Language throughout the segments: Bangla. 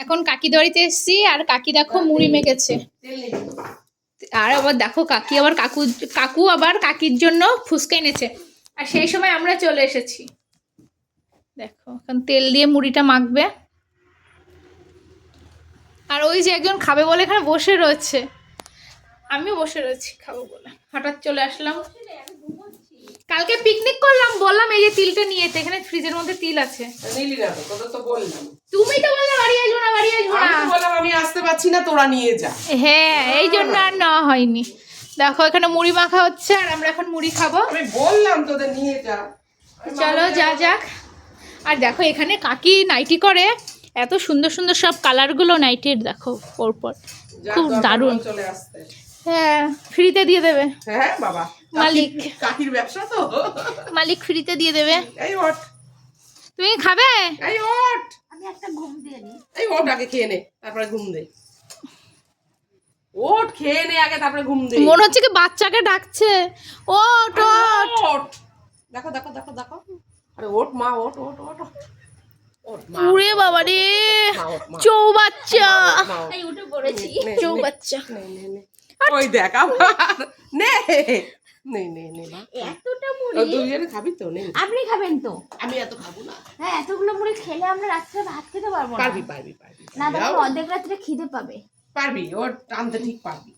এখন কাকির বাড়িতে এসেছি আর কাকি দেখো মুড়ি মেখেছে। আর আবার দেখো কাকি আবার কাকু আবার কাকির জন্য ফুচকা এনেছে। আর সেই সময় আমরা চলে এসেছি। দেখো এখন তেল দিয়ে মুড়িটা মাখবে। আর ওই যে একজন খাবে বলে এখানে বসে রয়েছে, আমিও বসে রয়েছি খাবো বলে, হঠাৎ চলে আসলাম। কালকে পিকনিক করলাম, বললাম এই যে তিলটা নিয়ে যেতে, এখানে ফ্রিজের মধ্যে তিল আছে। তুমি তো বললে বাড়ি আসবো না, বাড়ি আসবো না। আমি বললাম আমি আসতে পারছি না, তোরা নিয়ে যা। হ্যাঁ, এই জন্য আর নেওয়া হয়নি। দেখো এখানে মুড়ি মাখা হচ্ছে আর আমরা এখন মুড়ি খাবো। আমি বললাম তোদের নিয়ে যা। চলো যা যাক। আর দেখো এখানে কাকি নাইটি করে, এত সুন্দর সুন্দর সব কালারগুলো নাইটির দেখো পরপর, খুব দারুণ। চলে আসতে। হ্যাঁ, ফ্রিতে দিয়ে দেবে। হ্যাঁ বাবা, মালিক কাকির ব্যবসা তো, মালিক ফ্রিতে দিয়ে দেবে। এই ওঠ, তুমি খাবে? এই ওঠ, আমি একটা ঘুম দিয়ে নি। এই ওঠ, আগে খেয়ে নে তারপরে ঘুম দে। ওঠ, খেয়ে নে আগে তারপরে ঘুম দে। মনে হচ্ছে কি বাচ্চাকে ডাকছে। ওঠ ওঠ। ওঠ, দেখো দেখো দেখো দেখো, আরে ওঠ মা, ওঠ ওঠ ওঠ ওঠ মা। উড়ে বাবা রে, মা, ওঠ মা। চৌবাচ্চা। মা, ওঠ। এই উঠে পড়েছি। নে, চৌবাচ্চা। নে, নে, নে। ওই দেখ আবার, নে নে নে নে মা। এতটা মুড়ি দুজনে খাবি তো? নে। আপনি খাবেন তো? আমি এত খাবো না। হ্যাঁ, এতগুলো মুড়ি খেলে আমরা রাত্রে ভাত খেতে পারবো না। পারবি পারবি পারবি। না, তখন অর্ধেক রাত্রে খিদে পাবে। পারবি, ওর টানতে ঠিক পারবি,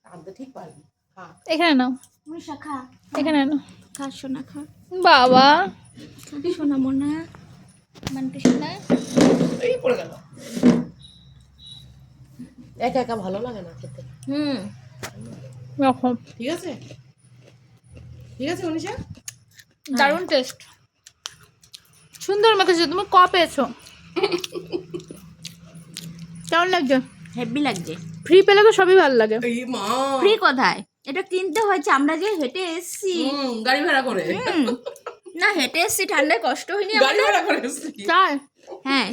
টানতে ঠিক পারবি। খা। এখানে নাও, মুড়ি খা, এখানে নাও। খা সোনা, খা। বাবা খা সোনা মোনা, মানতে সোনা। এই পড়ে গেল। একা একা ভালো লাগে না খেতে। দেখো ঠিক আছে, ঠিক আছে মনীষা। দারুণ টেস্ট, সুন্দর মেখেছো। তুমি ক পেয়েছো? কেমন লাগছে? হেভি লাগছে। ফ্রি পেলে তো সবই ভালো লাগে। এই মা, ফ্রি কোথায়? এটা কিনতে হয়েছে, আমরা যে হেঁটে এসেছি। গাড়ি ভাড়া করে। না, হেঁটে এসেছি, ঠান্ডায় কষ্ট হয়নি গাড়ি আমাদের। ভাড়া করে এসেছি। তাই হ্যাঁ।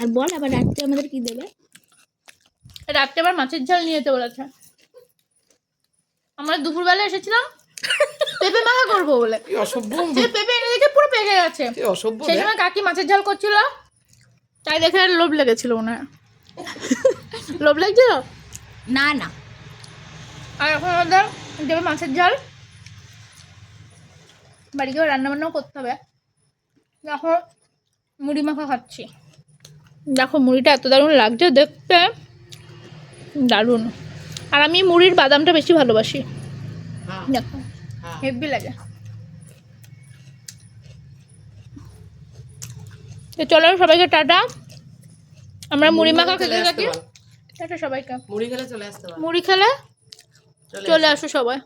আর বল আবার রাত্রে আমাদের কি দেবে? রাত্রে আবার মাছের ঝাল নিয়ে যেতে বলেছে। আমরা দুপুরবেলা এসেছিলাম পেঁপে মাখা করবো বলে, এই অসভ্য, সে পেঁপে এনে দেখে পুরো পেকে গেছে। এই অসভ্য। সেই সময় কাকি মাছের ঝাল করছিল, তাই দেখে আর লোভ লেগেছিল মনে হয়। লোভ লাগছিল না না, আর এখন আমাদের দেবে মাছের ঝাল। বাড়ি গিয়ে রান্না বান্নাও করতে হবে। দেখো মুড়ি মাখা খাচ্ছি, দেখো মুড়িটা এত দারুণ লাগছে দেখতে, দারুণ। আর আমি মুড়ির বাদামটা বেশি ভালোবাসি। দেখো হেভি লাগে। তো চলো সবাইকে টাটা, আমরা মুড়ি মাখা খেতে থাকি। টাটা সবাইকে। মুড়ি খেলে চলে আসতে পারো। মুড়ি খেলে চলে আসো সবাই।